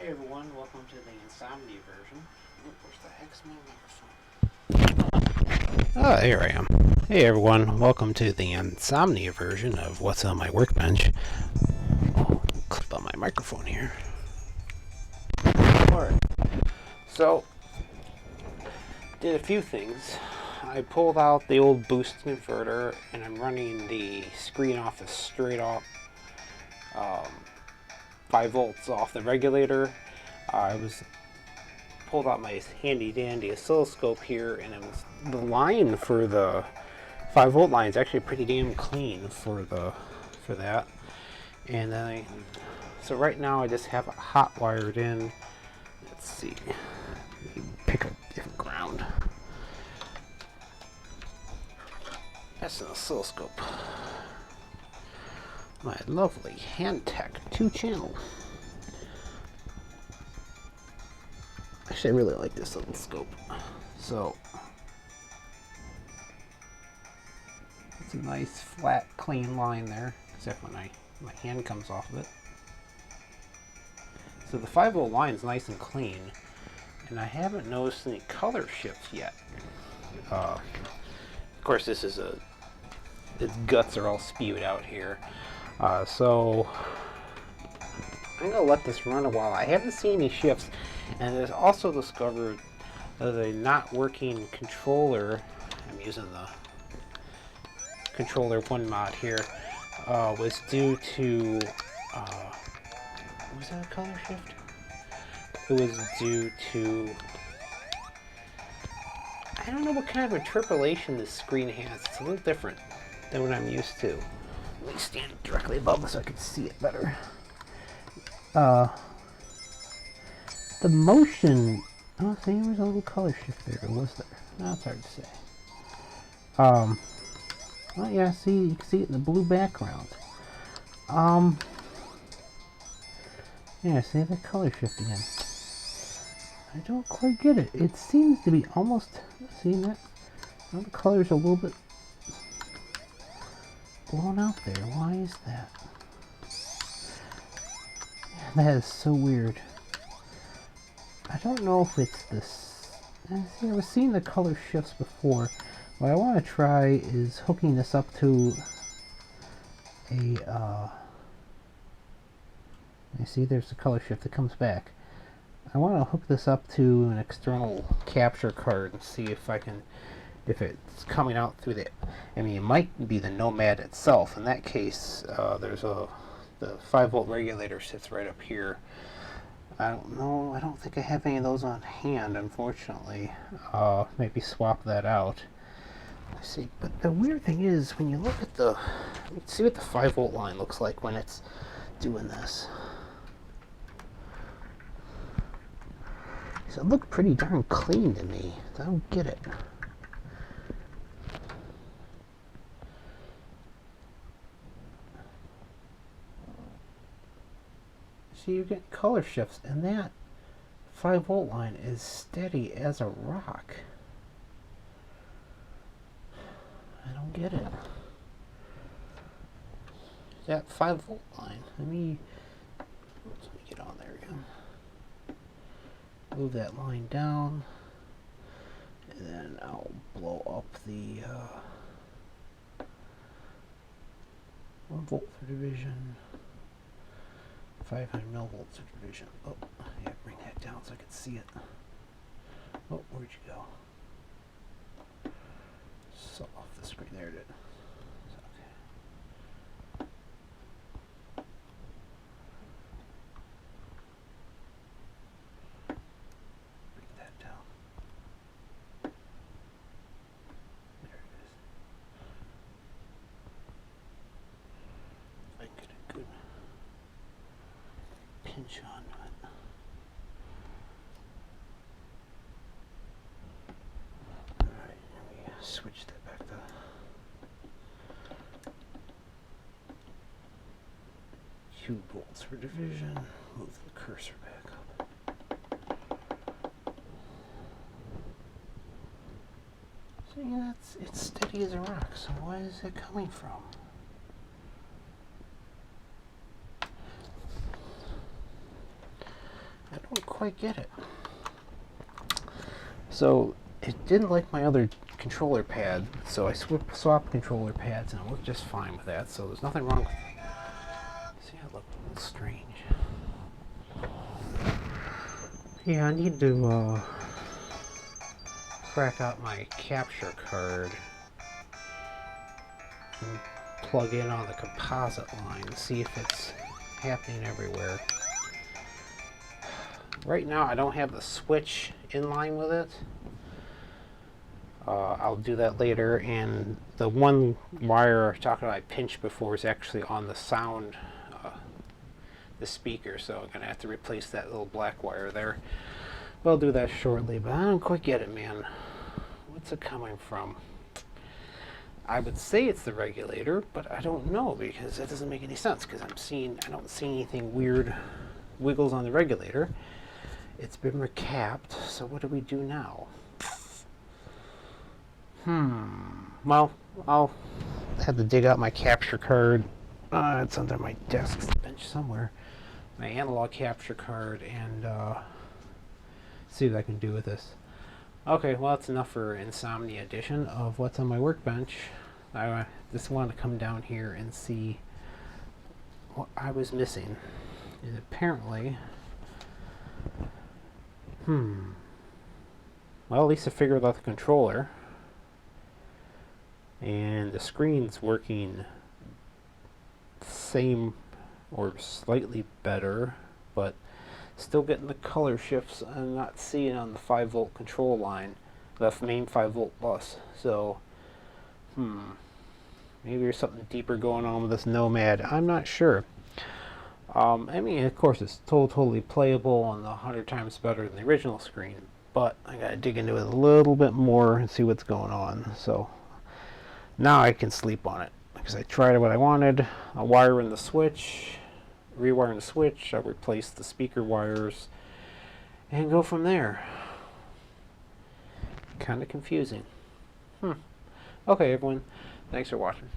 Hey everyone, welcome to the Insomnia version. Where's the heck's my microphone? Ah, here I am. Hey everyone, welcome to the Insomnia version of what's on my workbench. I'll clip on my microphone here. Alright, so, did a few things. I pulled out the old boost converter and I'm running the screen off the straight off 5 volts off the regulator. I pulled out my handy dandy oscilloscope here, and it was the line for the 5 volt line is actually pretty damn clean for that. And then so right now I just have it hot wired in. Let's see, pick a different ground. That's an oscilloscope. My lovely Handtech 2-channel. Actually, I really like this little scope. So, it's a nice, flat, clean line there, except when my hand comes off of it. So the 5 volt line is nice and clean, and I haven't noticed any color shifts yet. Of course, this is its guts are all spewed out here. So I'm gonna let this run a while. I haven't seen any shifts, and there's also discovered that a not working controller. I'm using the controller 1 mod here. Was due to was that a color shift? It was due to, I don't know what kind of interpolation this screen has. It's a little different than what I'm used to. Let me stand directly above this so I can see it better. The motion, oh, see, there was a little color shift there, was there? No, it's hard to say. Well, yeah, see, you can see it in the blue background. Yeah, see the color shift again. I don't quite get it. It seems to be almost, see that? The color's a little bit blown out there. Why is that? That is so weird. I don't know if it's this. See, I was seeing the color shifts before. What I want to try is hooking this up to a. You see, there's the color shift that comes back. I want to hook this up to an external capture card and see if I can, if it's coming out through the. I mean, it might be the Nomad itself. In that case, there's the 5 volt regulator sits right up here. I don't know. I don't think I have any of those on hand, unfortunately. Maybe swap that out. Let's see. But the weird thing is, when you look at the, let's see what the 5 volt line looks like when it's doing this. So it looked pretty darn clean to me. I don't get it. See, you get color shifts, and that 5 volt line is steady as a rock. I don't get it. That 5 volt line. Let me get on there again. Move that line down, and then I'll blow up the 1 volt for division. 500 millivolts of division. Oh, yeah, bring that down so I can see it. Oh, where'd you go? So off the screen. There it is. Okay. Bring that down. There it is. I get a good pinch on it. Alright, let me switch that back to 2 volts for division. Move the cursor back up. So yeah, it's steady as a rock, so where is it coming from? quite get it. So it didn't like my other controller pad, so I swapped controller pads and it worked just fine with that, so there's nothing wrong with it. See, I look a little strange. Yeah, I need to crack out my capture card and plug in on the composite line and see if it's happening everywhere. Right now I don't have the switch in line with it. I'll do that later, and the one wire I talked about I pinched before is actually on the sound, the speaker, so I'm going to have to replace that little black wire there. But I'll do that shortly, but I don't quite get it, man. What's it coming from? I would say it's the regulator, but I don't know, because that doesn't make any sense, because I don't see anything weird wiggles on the regulator. It's been recapped, so what do we do now? Well, I'll have to dig out my capture card. It's under my desk bench somewhere. My analog capture card, and see what I can do with this. Okay, well, that's enough for Insomnia edition of what's on my workbench. I just wanted to come down here and see what I was missing. And apparently, well, at least I figured out the controller. And the screen's working same or slightly better, but still getting the color shifts I'm not seeing on the 5-volt control line, the main 5-volt bus. So, maybe there's something deeper going on with this Nomad. I'm not sure. I mean, of course, it's totally playable and 100 times better than the original screen, but I gotta dig into it a little bit more and see what's going on. So now I can sleep on it, because I tried what I wanted. I'll wire in the switch, rewire in the switch, I'll replace the speaker wires, and go from there. Kind of confusing. Okay, everyone. Thanks for watching.